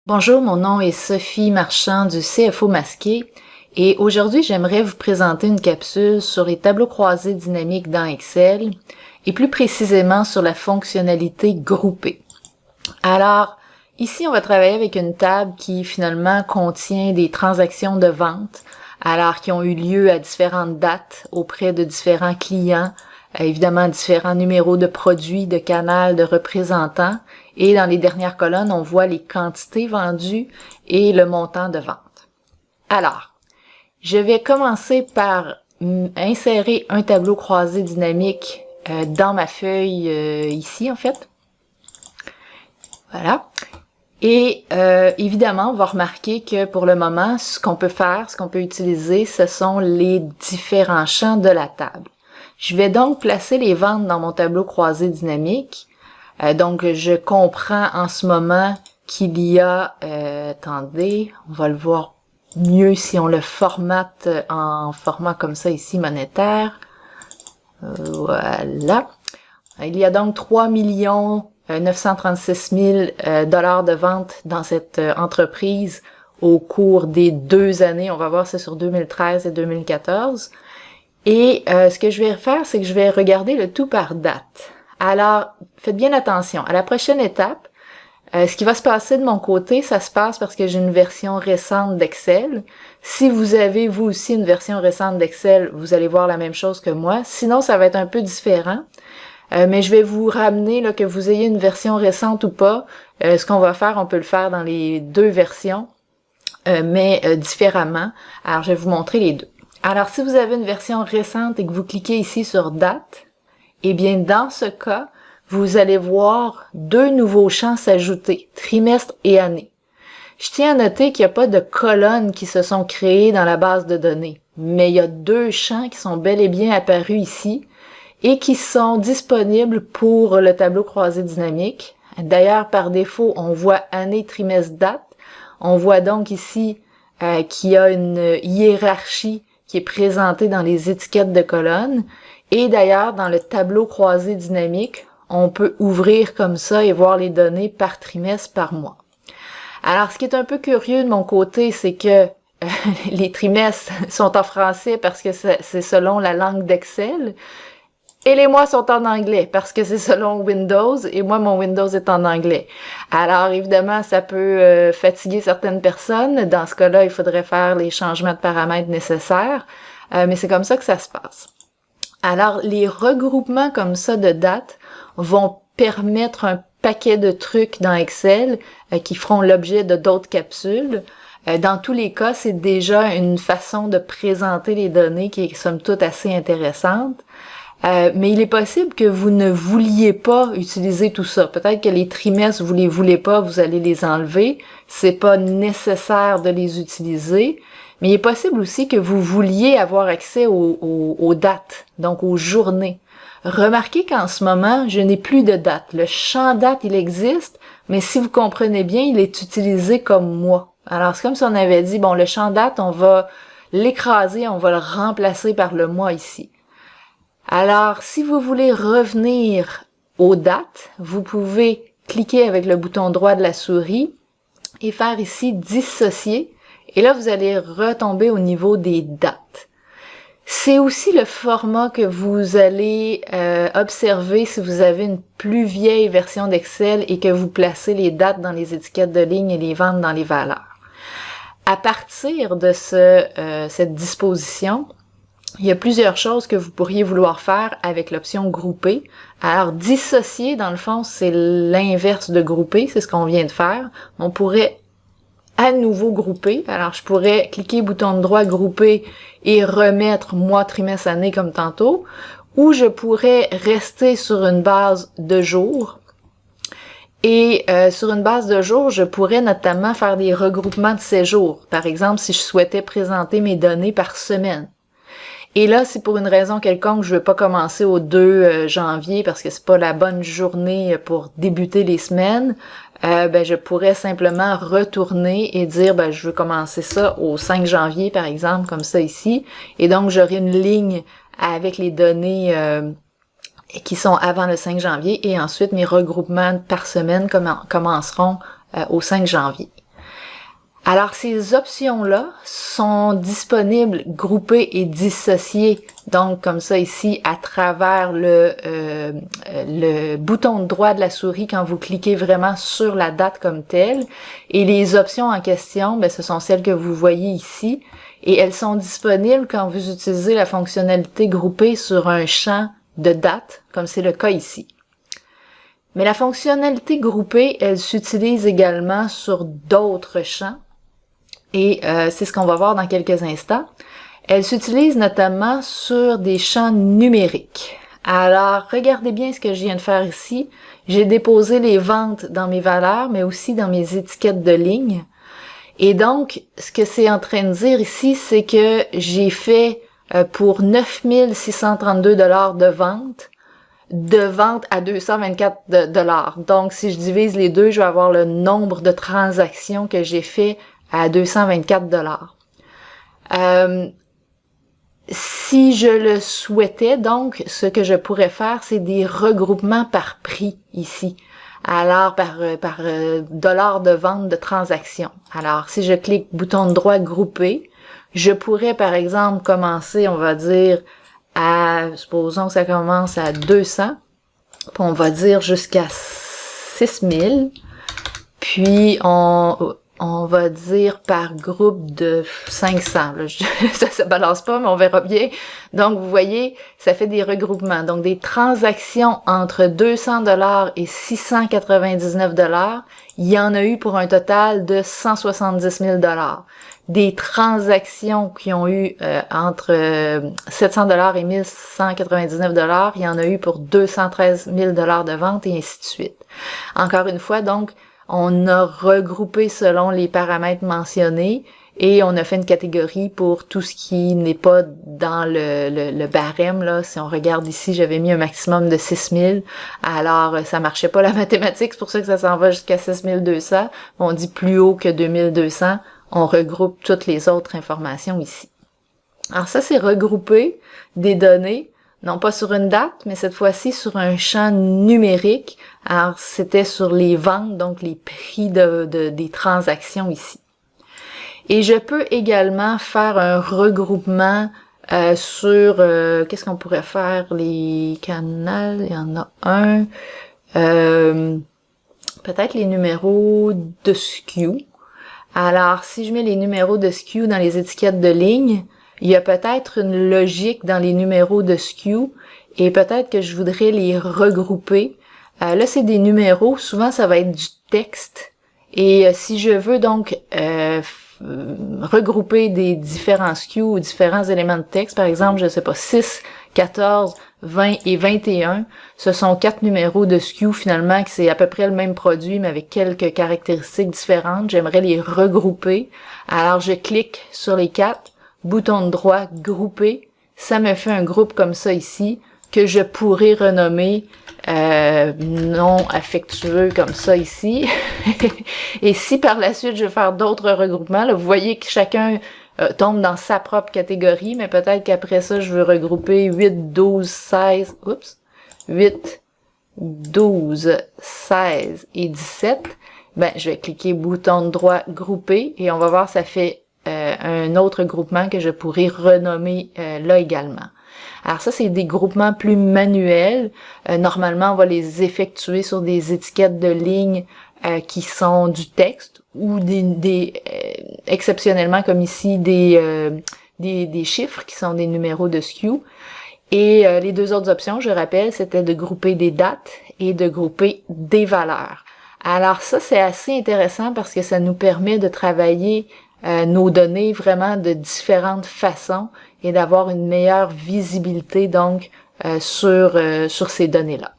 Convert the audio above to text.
Bonjour, mon nom est Sophie Marchand du CFO Masqué et aujourd'hui j'aimerais vous présenter une capsule sur les tableaux croisés dynamiques dans Excel et plus précisément sur la fonctionnalité groupée. Alors, ici on va travailler avec une table qui finalement contient des transactions de vente, alors qui ont eu lieu à différentes dates auprès de différents clients, évidemment différents numéros de produits, de canaux, de représentants. Et dans les dernières colonnes, on voit les quantités vendues et le montant de vente. Alors, je vais commencer par insérer un tableau croisé dynamique dans ma feuille ici, en fait. Voilà. Et évidemment, on va remarquer que pour le moment, ce qu'on peut faire, ce qu'on peut utiliser, ce sont les différents champs de la table. Je vais donc placer les ventes dans mon tableau croisé dynamique. Donc, je comprends en ce moment qu'il y a, attendez, on va le voir mieux si on le formate en format comme ça ici, monétaire. Voilà. Il y a donc 3 936 000 dollars de vente dans cette entreprise au cours des 2 années. On va voir ça sur 2013 et 2014. Et ce que je vais faire, c'est que je vais regarder le tout par date. Alors, faites bien attention. À la prochaine étape, ce qui va se passer de mon côté, ça se passe parce que j'ai une version récente d'Excel. Si vous avez, vous aussi, une version récente d'Excel, vous allez voir la même chose que moi. Sinon, ça va être un peu différent. Mais je vais vous ramener, là, que vous ayez une version récente ou pas. Ce qu'on va faire, on peut le faire dans les deux versions, mais différemment. Alors, je vais vous montrer les deux. Alors, si vous avez une version récente et que vous cliquez ici sur date, eh bien, dans ce cas, vous allez voir deux nouveaux champs s'ajouter, trimestre et année. Je tiens à noter qu'il n'y a pas de colonnes qui se sont créées dans la base de données, mais il y a deux champs qui sont bel et bien apparus ici et qui sont disponibles pour le tableau croisé dynamique. D'ailleurs, par défaut, on voit année, trimestre, date. On voit donc ici qu'il y a une hiérarchie qui est présentée dans les étiquettes de colonnes. Et d'ailleurs, dans le tableau croisé dynamique, on peut ouvrir comme ça et voir les données par trimestre, par mois. Alors, ce qui est un peu curieux de mon côté, c'est que les trimestres sont en français parce que c'est selon la langue d'Excel. Et les mois sont en anglais parce que c'est selon Windows et moi, mon Windows est en anglais. Alors, évidemment, ça peut fatiguer certaines personnes. Dans ce cas-là, il faudrait faire les changements de paramètres nécessaires. Mais c'est comme ça que ça se passe. Alors, les regroupements comme ça de dates vont permettre un paquet de trucs dans Excel qui feront l'objet de d'autres capsules. Dans tous les cas, c'est déjà une façon de présenter les données qui est, somme toute, assez intéressante. Mais il est possible que vous ne vouliez pas utiliser tout ça. Peut-être que les trimestres, vous les voulez pas, vous allez les enlever. C'est pas nécessaire de les utiliser. Mais il est possible aussi que vous vouliez avoir accès aux dates, donc aux journées. Remarquez qu'en ce moment, je n'ai plus de date. Le champ date, il existe, mais si vous comprenez bien, il est utilisé comme mois. Alors, c'est comme si on avait dit, bon, le champ date, on va l'écraser, on va le remplacer par le mois ici. Alors, si vous voulez revenir aux dates, vous pouvez cliquer avec le bouton droit de la souris et faire ici « Dissocier ». Et là, vous allez retomber au niveau des dates. C'est aussi le format que vous allez observer si vous avez une plus vieille version d'Excel et que vous placez les dates dans les étiquettes de ligne et les ventes dans les valeurs. À partir de cette disposition, il y a plusieurs choses que vous pourriez vouloir faire avec l'option grouper. Alors, dissocier, dans le fond, c'est l'inverse de grouper, c'est ce qu'on vient de faire. On pourrait à nouveau grouper. Alors, je pourrais cliquer bouton de droit grouper et remettre mois, trimestre, année comme tantôt. Ou je pourrais rester sur une base de jours. Et sur une base de jours, je pourrais notamment faire des regroupements de séjours. Par exemple, si je souhaitais présenter mes données par semaine. Et là, si pour une raison quelconque, je veux pas commencer au 2 janvier parce que c'est pas la bonne journée pour débuter les semaines, je pourrais simplement retourner et dire, je veux commencer ça au 5 janvier, par exemple, comme ça ici. Et donc, j'aurai une ligne avec les données qui sont avant le 5 janvier et ensuite mes regroupements par semaine commenceront au 5 janvier. Alors, ces options-là sont disponibles groupées et dissociées, donc comme ça ici, à travers le bouton droit de la souris quand vous cliquez vraiment sur la date comme telle. Et les options en question, ce sont celles que vous voyez ici. Et elles sont disponibles quand vous utilisez la fonctionnalité groupée sur un champ de date, comme c'est le cas ici. Mais la fonctionnalité groupée, elle s'utilise également sur d'autres champs. Et c'est ce qu'on va voir dans quelques instants. Elle s'utilise notamment sur des champs numériques. Alors, regardez bien ce que je viens de faire ici. J'ai déposé les ventes dans mes valeurs, mais aussi dans mes étiquettes de ligne. Et donc, ce que c'est en train de dire ici, c'est que j'ai fait pour 9632 $ de vente à 224 $. Donc, si je divise les deux, je vais avoir le nombre de transactions que j'ai fait à 224 $. Si je le souhaitais, donc, ce que je pourrais faire, c'est des regroupements par prix ici. Alors, par dollar de vente de transaction. Alors, si je clique bouton droit grouper, je pourrais, par exemple, commencer, on va dire, supposons que ça commence à 200, puis on va dire jusqu'à 6000, puis on va dire par groupe de 500. Là, ça se balance pas, mais on verra bien. Donc, vous voyez, ça fait des regroupements. Donc, des transactions entre 200 $ et 699 $, il y en a eu pour un total de 170 000 $. Des transactions qui ont eu entre 700 $ et 1199 $, il y en a eu pour 213 000 $ de vente et ainsi de suite. Encore une fois, donc, on a regroupé selon les paramètres mentionnés et on a fait une catégorie pour tout ce qui n'est pas dans le barème. Là, si on regarde ici, j'avais mis un maximum de 6000. Alors, ça marchait pas la mathématique, c'est pour ça que ça s'en va jusqu'à 6200. On dit plus haut que 2200. On regroupe toutes les autres informations ici. Alors ça, c'est regrouper des données, non pas sur une date, mais cette fois-ci sur un champ numérique. Alors, c'était sur les ventes, donc les prix des transactions ici. Et je peux également faire un regroupement sur, qu'est-ce qu'on pourrait faire? Les canaux, il y en a un. Peut-être les numéros de SKU. Alors, si je mets les numéros de SKU dans les étiquettes de ligne, il y a peut-être une logique dans les numéros de SKU et peut-être que je voudrais les regrouper. Là, c'est des numéros. Souvent, ça va être du texte. Et si je veux donc regrouper des différents SKU ou différents éléments de texte, par exemple, je sais pas, 6, 14, 20 et 21, ce sont 4 numéros de SKU finalement, que c'est à peu près le même produit, mais avec quelques caractéristiques différentes. J'aimerais les regrouper. Alors, je clique sur les 4, bouton de droit, grouper. Ça me fait un groupe comme ça ici, que je pourrais renommer non affectueux comme ça ici. Et si par la suite, je veux faire d'autres regroupements, là, vous voyez que chacun tombe dans sa propre catégorie, mais peut-être qu'après ça, je veux regrouper 8, 12, 16, 8, 12, 16 et 17. Je vais cliquer bouton de droit grouper et on va voir ça fait un autre groupement que je pourrais renommer là également. Alors ça, c'est des groupements plus manuels. Normalement, on va les effectuer sur des étiquettes de ligne qui sont du texte ou exceptionnellement comme ici des chiffres qui sont des numéros de SKU. Et les deux autres options, je rappelle, c'était de grouper des dates et de grouper des valeurs. Alors ça, c'est assez intéressant parce que ça nous permet de travailler nos données vraiment de différentes façons et d'avoir une meilleure visibilité donc sur ces données-là.